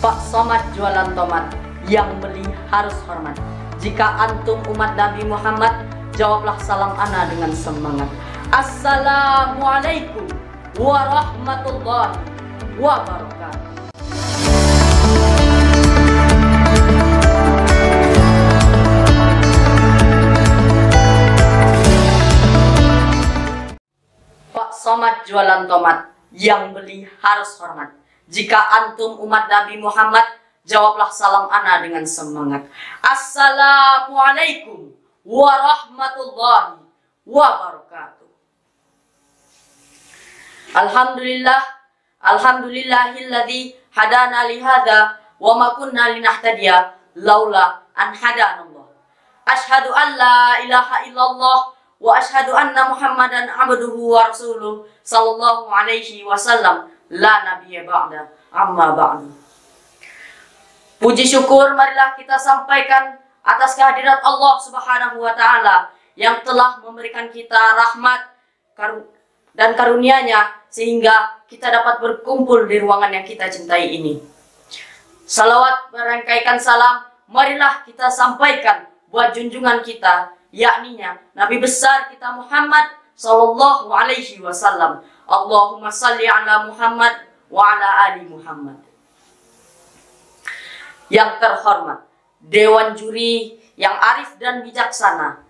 Pak Somad jualan tomat, yang beli harus hormat. Jika antum umat Nabi Muhammad, jawablah salam ana dengan semangat. Assalamualaikum warahmatullahi wabarakatuh. Pak Somad jualan tomat, yang beli harus hormat. Jika antum umat Nabi Muhammad, jawablah salam ana dengan semangat. Assalamualaikum warahmatullahi wabarakatuh. Alhamdulillahilladzi hadana lihada wa ma kunna linahtadiya laula an hadanallah. Asyhadu an la ilaha illallah wa asyhadu anna Muhammadan abduhu wa rasuluh sallallahu alaihi wasallam. La nabiyya ba'da amma ba'du. Puji syukur marilah kita sampaikan atas kehadirat Allah Subhanahu wa taala yang telah memberikan kita rahmat dan karunia-Nya sehingga kita dapat berkumpul di ruangan yang kita cintai ini. Salawat merangkaikan salam marilah kita sampaikan buat junjungan kita, yakninya Nabi besar kita Muhammad sallallahu alaihi wasallam. Allahumma salli ala Muhammad wa ala ali Muhammad. Yang terhormat Dewan Juri yang arif dan bijaksana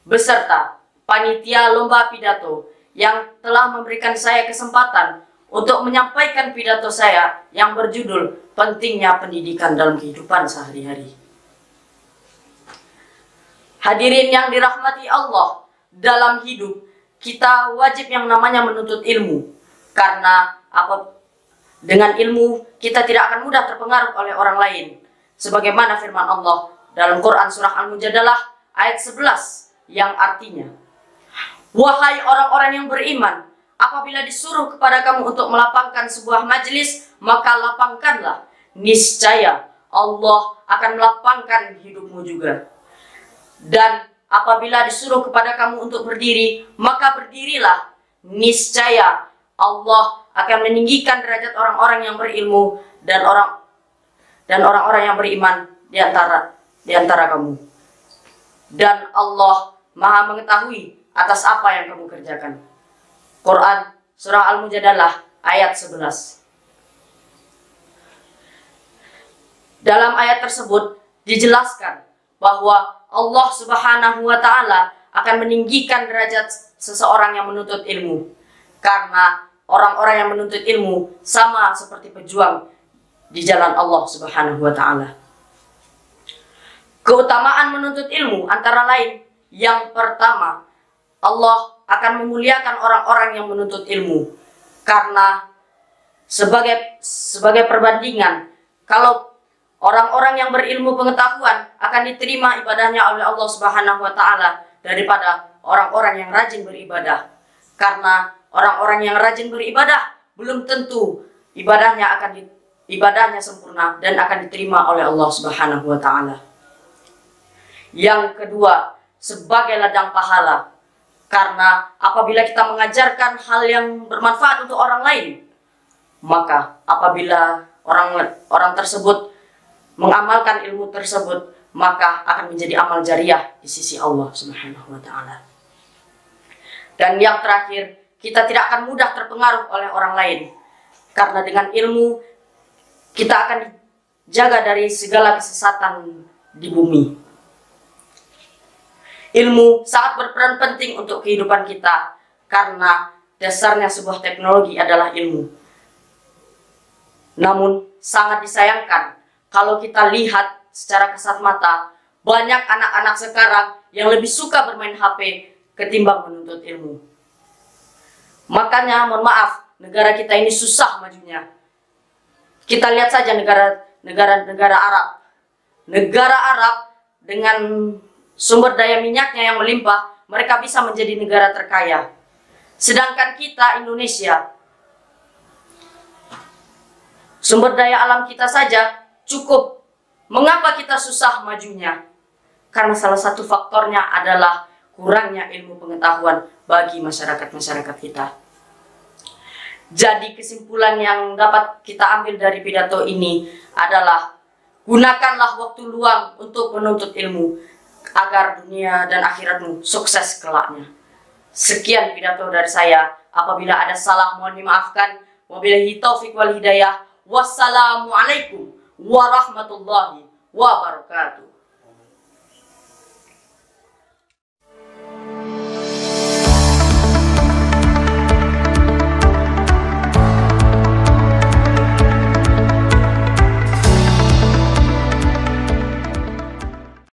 beserta panitia lomba pidato yang telah memberikan saya kesempatan untuk menyampaikan pidato saya yang berjudul pentingnya pendidikan dalam kehidupan sehari-hari. Hadirin yang dirahmati Allah, dalam hidup kita wajib yang namanya menuntut ilmu, karena dengan ilmu kita tidak akan mudah terpengaruh oleh orang lain. Sebagaimana firman Allah dalam Quran surah Al-Mujadalah ayat 11 yang artinya, wahai orang-orang yang beriman, apabila disuruh kepada kamu untuk melapangkan sebuah majelis, maka lapangkanlah. Niscaya Allah akan melapangkan hidupmu juga. Dan apabila disuruh kepada kamu untuk berdiri, maka berdirilah. Niscaya Allah akan meninggikan derajat orang-orang yang berilmu dan orang-orang yang beriman di antara kamu. Dan Allah Maha mengetahui atas apa yang kamu kerjakan. Quran surah Al-Mujadalah ayat 11. Dalam ayat tersebut dijelaskan bahwa Allah Subhanahu wa taala akan meninggikan derajat seseorang yang menuntut ilmu, karena orang-orang yang menuntut ilmu sama seperti pejuang di jalan Allah Subhanahu wa taala. Keutamaan menuntut ilmu antara lain, yang pertama, Allah akan memuliakan orang-orang yang menuntut ilmu, karena sebagai perbandingan, kalau orang-orang yang berilmu pengetahuan akan diterima ibadahnya oleh Allah Subhanahu wa taala daripada orang-orang yang rajin beribadah. Karena orang-orang yang rajin beribadah belum tentu ibadahnya sempurna dan akan diterima oleh Allah Subhanahu wa taala. Yang kedua, sebagai ladang pahala. Karena apabila kita mengajarkan hal yang bermanfaat untuk orang lain, maka apabila orang tersebut mengamalkan ilmu tersebut, maka akan menjadi amal jariah di sisi Allah Subhanahu wa taala. Dan yang terakhir, kita tidak akan mudah terpengaruh oleh orang lain, karena dengan ilmu kita akan dijaga dari segala kesesatan di bumi. Ilmu sangat berperan penting untuk kehidupan kita, karena dasarnya sebuah teknologi adalah ilmu. Namun sangat disayangkan kalau kita lihat secara kasat mata, banyak anak-anak sekarang yang lebih suka bermain HP ketimbang menuntut ilmu. Makanya, mohon maaf, negara kita ini susah majunya. Kita lihat saja negara Arab. Negara Arab dengan sumber daya minyaknya yang melimpah, mereka bisa menjadi negara terkaya. Sedangkan kita, Indonesia, sumber daya alam kita saja cukup. Mengapa kita susah majunya? Karena salah satu faktornya adalah kurangnya ilmu pengetahuan bagi masyarakat kita. Jadi kesimpulan yang dapat kita ambil dari pidato ini adalah gunakanlah waktu luang untuk menuntut ilmu agar dunia dan akhiratmu sukses kelaknya. Sekian pidato dari saya. Apabila ada salah mohon dimaafkan. Wabillahi taufiq wal hidayah. Wassalamualaikum warahmatullahi wabarakatuh.